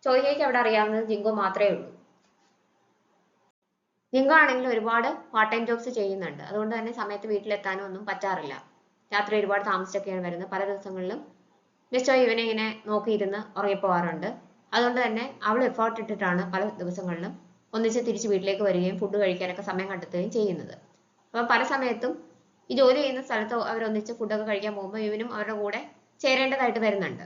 ചോയ്ഹയ്ക്ക് അവിടെ അറിയാവുന്നത് ജിങ്കോ മാത്രമേ ഉള്ളൂ. ജിങ്കോ ആണെങ്കിലും ഒരുപാട് പാർട്ട് ടൈം ജോബ്സ് ചെയ്യുന്നുണ്ട്, അതുകൊണ്ട് തന്നെ സമയത്ത് വീട്ടിലെത്താനും ഒന്നും പറ്റാറില്ല, രാത്രി ഒരുപാട് താമസിച്ചൊക്കെയാണ് വരുന്നത്. പല ദിവസങ്ങളിലും മിസ് ചോയ് ഇവനെ ഇങ്ങനെ നോക്കിയിരുന്ന് ഉറങ്ങിപ്പോവാറുണ്ട്. അതുകൊണ്ട് തന്നെ അവൾ എഫേർട്ട് ഇട്ടിട്ടാണ് പല ദിവസങ്ങളിലും ഒന്നിച്ച് തിരിച്ച് വീട്ടിലേക്ക് വരികയും ഫുഡ് കഴിക്കാനൊക്കെ സമയം കണ്ടെത്തുകയും ചെയ്യുന്നത്. അപ്പം പല സമയത്തും ഈ ജോലി ചെയ്യുന്ന സ്ഥലത്ത് അവരൊന്നിച്ച് ഫുഡൊക്കെ കഴിക്കാൻ പോകുമ്പോൾ ഇവനും അവരുടെ കൂടെ ചേരേണ്ടതായിട്ട് വരുന്നുണ്ട്.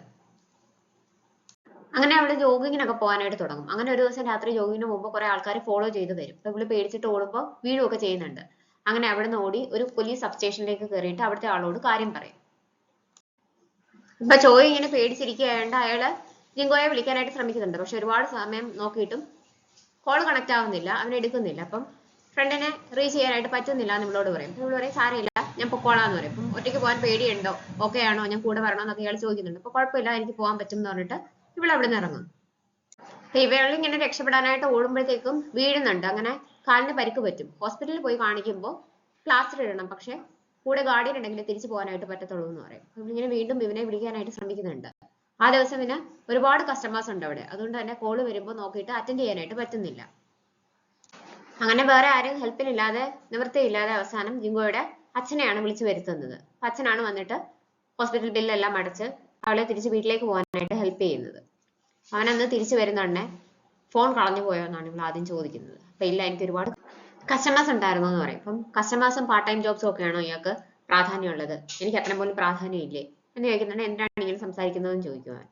അങ്ങനെ അവള് ജോഗിങ്ങിനൊക്കെ പോകാനായിട്ട് തുടങ്ങും. അങ്ങനെ ഒരു ദിവസം രാത്രി ജോഗിങ്ങിന് പോകുമ്പോൾ കുറെ ആൾക്കാർ ഫോളോ ചെയ്ത് വരും. അപ്പൊ ഇവള് പേടിച്ചിട്ട് ഓടുമ്പോൾ വീഴുകയൊക്കെ ചെയ്യുന്നുണ്ട്. അങ്ങനെ അവിടെ നിന്ന് ഓടി ഒരു പോലീസ് സബ് സ്റ്റേഷനിലേക്ക് കയറിയിട്ട് അവിടുത്തെ ആളോട് കാര്യം പറയും. ഇപ്പൊ ചോയ് ഇങ്ങനെ പേടിച്ചിരിക്കുകയായതുകൊണ്ട് അയാള് ജിങ്കോയെ വിളിക്കാനായിട്ട് ശ്രമിക്കുന്നുണ്ട്, പക്ഷെ ഒരുപാട് സമയം നോക്കിയിട്ടും കോൾ കണക്ട് ആവുന്നില്ല, അവൻ എടുക്കുന്നില്ല. അപ്പം ഫ്രണ്ടിനെ റീച്ച് ചെയ്യാനായിട്ട് പറ്റുന്നില്ല എന്ന് ഇവളോട് പറയും. ഇവള് പറയും, സാരമില്ല, ഞാൻ പൊക്കോളാന്ന് പറയും. അപ്പം ഒറ്റയ്ക്ക് പോകാൻ പേടിയുണ്ടോ, ഓക്കെ ആണോ, ഞാൻ കൂടെ വരണോ എന്നൊക്കെ ഇയാൾ ചോദിക്കുന്നുണ്ട്. അപ്പൊ കുഴപ്പമില്ല, എനിക്ക് പോകാൻ പറ്റും എന്ന് പറഞ്ഞിട്ട് ഇവൾ അവിടെ നിന്ന് ഇറങ്ങും. അപ്പൊ ഇവകൾ ഇങ്ങനെ രക്ഷപ്പെടാനായിട്ട് ഓടുമ്പോഴത്തേക്കും വീഴുന്നുണ്ട്. അങ്ങനെ കാലിന് പരിക്ക് പറ്റും. ഹോസ്പിറ്റലിൽ പോയി കാണിക്കുമ്പോൾ പ്ലാസ്റ്റർ ഇടണം, പക്ഷെ കൂടെ ഗാർഡിയൻ ഉണ്ടെങ്കിൽ തിരിച്ചു പോകാനായിട്ട് പറ്റത്തുള്ളൂ എന്ന് പറയും. അപ്പൊ ഇങ്ങനെ വീണ്ടും ഇവനെ വിളിക്കാനായിട്ട് ശ്രമിക്കുന്നുണ്ട്. ആ ദിവസം പിന്നെ ഒരുപാട് കസ്റ്റമേഴ്സ് ഉണ്ട് അവിടെ, അതുകൊണ്ട് തന്നെ കോള് വരുമ്പോൾ നോക്കിയിട്ട് അറ്റൻഡ് ചെയ്യാനായിട്ട് പറ്റുന്നില്ല. അങ്ങനെ വേറെ ആരും ഹെൽപ്പിനില്ലാതെ നിവൃത്തിയില്ലാതെ അവസാനം ജിങ്കോയുടെ അച്ഛനെയാണ് വിളിച്ചു വരുത്തുന്നത്. അച്ഛനാണ് വന്നിട്ട് ഹോസ്പിറ്റൽ ബില്ലെല്ലാം അടച്ച് അവളെ തിരിച്ച് വീട്ടിലേക്ക് പോകാനായിട്ട് ഹെൽപ്പ് ചെയ്യുന്നത്. അവനന്ന് തിരിച്ചു വരുന്നുണ്ടേ ഫോൺ കളഞ്ഞു പോയോ എന്നാണ് ഇവൾ ആദ്യം ചോദിക്കുന്നത്. അപ്പൊ ഇല്ല, എനിക്ക് ഒരുപാട് കസ്റ്റമേഴ്സ് ഉണ്ടായിരുന്നു എന്ന് പറയും. അപ്പം കസ്റ്റമേഴ്സും പാർട്ട് ടൈം ജോബ്സും ഒക്കെയാണോ ഇയാൾക്ക് പ്രാധാന്യമുള്ളത്, എനിക്ക് അത്ര പോലും പ്രാധാന്യം ഇല്ലേ എന്ന് ചോദിക്കുന്നുണ്ട്. എന്തിനാണ് ഇങ്ങനെ സംസാരിക്കുന്നതെന്ന് ചോദിക്കുവാൻ.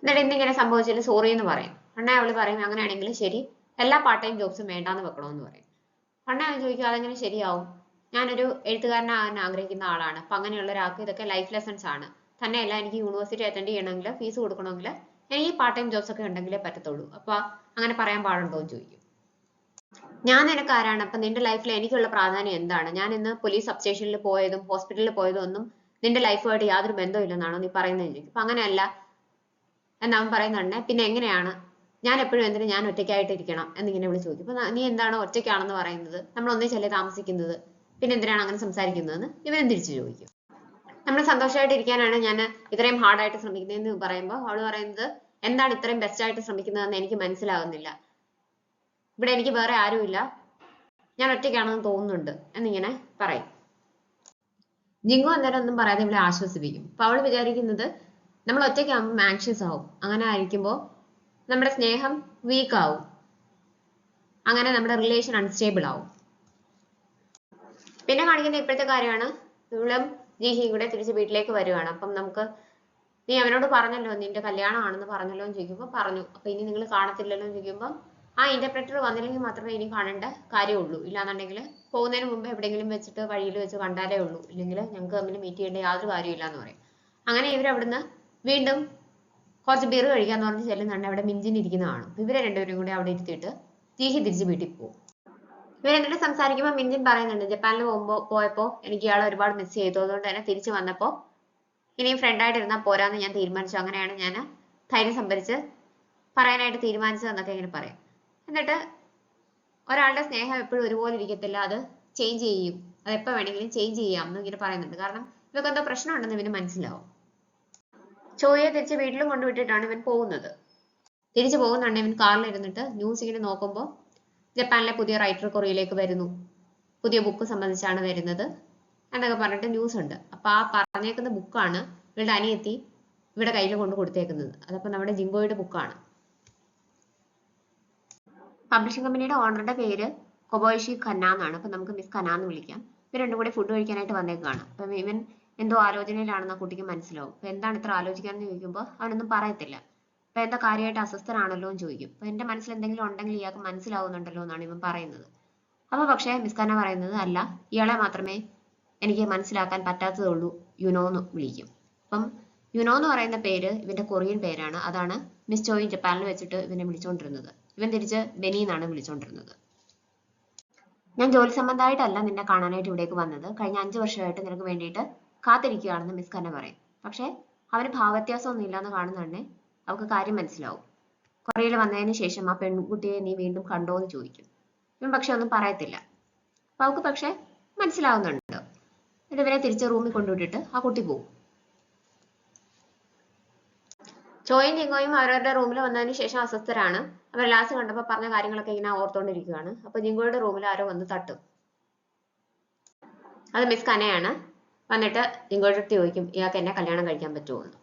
എന്നിട്ട് എന്തിങ്ങനെ സംഭവിച്ചാലും സോറി എന്ന് പറയും. അണ്ണ അവള് പറയും അങ്ങനെയാണെങ്കിൽ ശരി, എല്ലാ പാർട്ട് ടൈം ജോബ്സും വേണ്ടാന്ന് വെക്കണമെന്ന് പറയും. അണ്ണ അവൻ ചോദിക്കും അതെങ്ങനെ ശരിയാവും, ഞാനൊരു എഴുത്തുകാരനാകാൻ ആഗ്രഹിക്കുന്ന ആളാണ്. അപ്പൊ അങ്ങനെയുള്ള ഒരാൾക്ക് ഇതൊക്കെ ലൈഫ് ലെസൺസ് ആണ്. തന്നെയല്ല, എനിക്ക് യൂണിവേഴ്സിറ്റി അറ്റൻഡ് ചെയ്യണമെങ്കിൽ ഫീസ് കൊടുക്കണമെങ്കിൽ എനിക്ക് പാർട്ട് ടൈം ജോബ്സ് ഒക്കെ ഉണ്ടെങ്കിലേ പറ്റത്തുള്ളൂ. അപ്പൊ അങ്ങനെ പറയാൻ പാടുണ്ടോ എന്ന് ചോദിക്കും. ഞാൻ നിനക്ക് ആരാണ്, അപ്പൊ നിന്റെ ലൈഫിൽ എനിക്കുള്ള പ്രാധാന്യം എന്താണ്? ഞാൻ ഇന്ന് പോലീസ് സബ് സ്റ്റേഷനിൽ പോയതും ഹോസ്പിറ്റലിൽ പോയതും ഒന്നും നിന്റെ ലൈഫുമായിട്ട് യാതൊരു ബന്ധമില്ലെന്നാണോ നീ പറയുന്നത് ചോദിക്കും. അപ്പൊ അങ്ങനെയല്ല എന്നവൻ പറയുന്നുണ്ട്. പിന്നെ എങ്ങനെയാണ് ഞാൻ എപ്പോഴും എന്തിനു ഞാൻ ഒറ്റയ്ക്കായിട്ട് ഇരിക്കണം എന്നിങ്ങനെ വിളിച്ചു ചോദിക്കും. അപ്പൊ നീ എന്താണ് ഒറ്റയ്ക്കാണെന്ന് പറയുന്നത്, നമ്മൾ ഒന്നിച്ചല്ലേ താമസിക്കുന്നത്, പിന്നെ എന്തിനാണ് അങ്ങനെ സംസാരിക്കുന്നതെന്ന് ഇവനും തിരിച്ചു ചോദിക്കും. നമ്മൾ സന്തോഷമായിട്ട് ഇരിക്കാനാണ് ഞാൻ ഇത്രയും ഹാർഡായിട്ട് ശ്രമിക്കുന്നതെന്ന് പറയുമ്പോൾ അവള് പറയുന്നത് എന്താണ് ഇത്രയും ബെസ്റ്റ് ആയിട്ട് ശ്രമിക്കുന്നതെന്ന് എനിക്ക് മനസ്സിലാകുന്നില്ല, ഇവിടെ എനിക്ക് വേറെ ആരുമില്ല, ഞാൻ ഒറ്റയ്ക്കാണെന്ന് തോന്നുന്നുണ്ട് എന്നിങ്ങനെ പറയും. ജിങ്കു അന്നേരം ഒന്നും പറയാതെ ഇവളെ ആശ്വസിപ്പിക്കും. അപ്പൊ അവള് വിചാരിക്കുന്നത് നമ്മൾ ഒറ്റയ്ക്കാകുമ്പോൾ ആങ്ഷ്യസ് ആവും, അങ്ങനെ ആയിരിക്കുമ്പോൾ നമ്മുടെ സ്നേഹം വീക്ക് ആവും, അങ്ങനെ നമ്മുടെ റിലേഷൻ അൺസ്റ്റേബിൾ ആവും. പിന്നെ കാണിക്കുന്ന ഇപ്പോഴത്തെ കാര്യമാണ്. ഇവളും ജീഹിയും കൂടെ തിരിച്ച് വീട്ടിലേക്ക് വരുവാണ്. അപ്പം നമുക്ക് നീ അവനോട് പറഞ്ഞല്ലോ നിന്റെ കല്യാണമാണെന്ന് പറഞ്ഞല്ലോ എന്ന് ചോദിക്കുമ്പോൾ പറഞ്ഞു. അപ്പൊ ഇനി നിങ്ങൾ കാണത്തില്ലല്ലോ എന്ന് ചോദിക്കുമ്പോൾ ആ ഇന്റർപ്രറ്റർ വന്നില്ലെങ്കിൽ മാത്രമേ ഇനി കാണേണ്ട കാര്യമുള്ളൂ, ഇല്ലാന്നുണ്ടെങ്കിൽ പോകുന്നതിന് മുമ്പ് എവിടെയെങ്കിലും വെച്ചിട്ട് വഴിയിൽ വെച്ച് കണ്ടാലേ ഉള്ളൂ, ഇല്ലെങ്കിൽ ഞങ്ങൾക്ക് തമ്മിൽ മീറ്റ് ചെയ്യേണ്ട യാതൊരു കാര്യമില്ല എന്ന് പറയും. അങ്ങനെ ഇവർ അവിടുന്ന് വീണ്ടും കുറച്ച് ബിയർ കഴിക്കാന്ന് പറഞ്ഞ് ചെല്ലുന്നുണ്ട്. അവിടെ മിഞ്ചിന് ഇരിക്കുന്നതാണ്. ഇവരെ രണ്ടുപേരും കൂടി അവിടെ ഇരുത്തിയിട്ട് ജീഹി തിരിച്ച് വീട്ടിൽ പോകും. ഇവരെന്നിട്ട് സംസാരിക്കുമ്പോൾ മിഞ്ചിൻ പറയുന്നുണ്ട് ജപ്പാനിൽ പോയപ്പോ എനിക്ക് ഇയാളെ ഒരുപാട് മിസ് ചെയ്തു, അതുകൊണ്ട് തന്നെ തിരിച്ചു വന്നപ്പോ ഇനിയും ഫ്രണ്ടായിട്ട് ഇരുന്നാൽ പോരാന്ന് ഞാൻ തീരുമാനിച്ചു, അങ്ങനെയാണ് ഞാൻ ധൈര്യം സംഭരിച്ച് പറയാനായിട്ട് തീരുമാനിച്ചതെന്നൊക്കെ ഇങ്ങനെ പറയും. എന്നിട്ട് ഒരാളുടെ സ്നേഹം എപ്പോഴും ഒരുപോലെ ഇരിക്കത്തില്ല, അത് ചേഞ്ച് ചെയ്യും, അത് എപ്പോൾ വേണമെങ്കിലും ചേഞ്ച് ചെയ്യാം എന്ന് ഇങ്ങനെ പറയുന്നുണ്ട്. കാരണം ഇവർക്ക് എന്തോ പ്രശ്നം ഉണ്ടെന്ന് ഇവന് മനസ്സിലാവും. ചോയെ തിരിച്ച് വീട്ടിലും കൊണ്ടുവിട്ടിട്ടാണ് ഇവൻ പോകുന്നത്. തിരിച്ചു പോകുന്നുണ്ട് ഇവൻ കാറിൽ ഇരുന്നിട്ട് ന്യൂസ് ഇങ്ങനെ നോക്കുമ്പോൾ ജപ്പാനിലെ പുതിയ റൈറ്റർ കൊറിയയിലേക്ക് വരുന്നു, പുതിയ ബുക്ക് സംബന്ധിച്ചാണ് വരുന്നത് എന്നൊക്കെ പറഞ്ഞിട്ട് ന്യൂസ് ഉണ്ട്. അപ്പൊ ആ പറഞ്ഞേക്കുന്ന ബുക്കാണ് ഇവളുടെ അനിയത്തി ഇവിടെ കയ്യിൽ കൊണ്ട് കൊടുത്തേക്കുന്നത്. അതപ്പോ നമ്മുടെ ജിങ്കോയുടെ ബുക്കാണ്. പബ്ലിഷിംഗ് കമ്പനിയുടെ ഓണറുടെ പേര് കൊബോയിഷി ഖന്ന എന്നാണ്. അപ്പൊ നമുക്ക് മിസ് ഖന്ന എന്ന് വിളിക്കാം. ഇവർ രണ്ടും കൂടെ ഫുഡ് കഴിക്കാനായിട്ട് വന്നേക്കാണ്. അപ്പൊ ഇവൻ എന്തോ ആലോചനയിലാണെന്ന് ആ കുട്ടിക്ക് മനസ്സിലാവും. അപ്പൊ എന്താണ് ഇത്ര ആലോചിക്കാന്ന് ചോദിക്കുമ്പോൾ അവനൊന്നും പറയത്തില്ല. അപ്പൊ എന്താ കാര്യമായിട്ട് അസ്വസ്ഥനാണല്ലോ എന്ന് ചോദിക്കും. അപ്പൊ എന്റെ മനസ്സിൽ എന്തെങ്കിലും ഉണ്ടെങ്കിൽ ഇയാൾക്ക് മനസ്സിലാവുന്നുണ്ടല്ലോ എന്നാണ് ഇവൻ പറയുന്നത്. അപ്പൊ പക്ഷേ മിസ് ഖന്ന പറയുന്നത് അല്ല, ഇയാളെ മാത്രമേ എനിക്ക് മനസ്സിലാക്കാൻ പറ്റാത്തതുള്ളൂ, യുനോ എന്ന് വിളിക്കും. അപ്പം യുനോ എന്ന് പറയുന്ന പേര് ഇവന്റെ കൊറിയൻ പേരാണ്. അതാണ് മിസ് ചോയി ജപ്പാനിൽ വെച്ചിട്ട് ഇവനെ വിളിച്ചോണ്ടിരുന്നത്. ഇവൻ തിരിച്ച് ബെനി എന്നാണ് വിളിച്ചോണ്ടിരുന്നത്. ഞാൻ ജോലി സംബന്ധമായിട്ടല്ല നിന്നെ കാണാനായിട്ട് ഇവിടേക്ക് വന്നത്, കഴിഞ്ഞ 5 വർഷമായിട്ട് നിനക്ക് വേണ്ടിയിട്ട് കാത്തിരിക്കുകയാണെന്ന് മിസ് ഖന്ന പറയും. പക്ഷെ അവന് ഭാവവ്യത്യാസമൊന്നും ഇല്ലാന്ന് കാണുന്നുണ്ടേ അവൾക്ക് കാര്യം മനസ്സിലാവും. കൊറിയയിൽ വന്നതിന് ശേഷം ആ പെൺകുട്ടിയെ നീ വീണ്ടും കണ്ടോ എന്ന് ചോദിക്കും. ഇവൻ പക്ഷെ ഒന്നും പറയത്തില്ല. അപ്പൊ അവൾക്ക് പക്ഷെ മനസ്സിലാവുന്നുണ്ട്. എന്നിട്ട് ഇവരെ തിരിച്ച് റൂമിൽ കൊണ്ടുവിട്ടിട്ട് ആ കുട്ടി പോകും. ചോയും ജിങ്കോയും അവരവരുടെ റൂമിൽ വന്നതിന് ശേഷം അസ്വസ്ഥരാണ്. അവർ ലാസ്റ്റ് കണ്ടപ്പോൾ പറഞ്ഞ കാര്യങ്ങളൊക്കെ ഇങ്ങനെ ഓർത്തോണ്ടിരിക്കുകയാണ്. അപ്പൊ ജിങ്കോയുടെ റൂമിൽ ആരോ വന്ന് തട്ടും. അത് മിസ് ഖനയാണ്. വന്നിട്ട് ജിങ്കോയുടെ അടുത്ത് ചോദിക്കും ഇയാൾക്ക് എന്നെ കല്യാണം കഴിക്കാൻ പറ്റുമോ എന്ന്.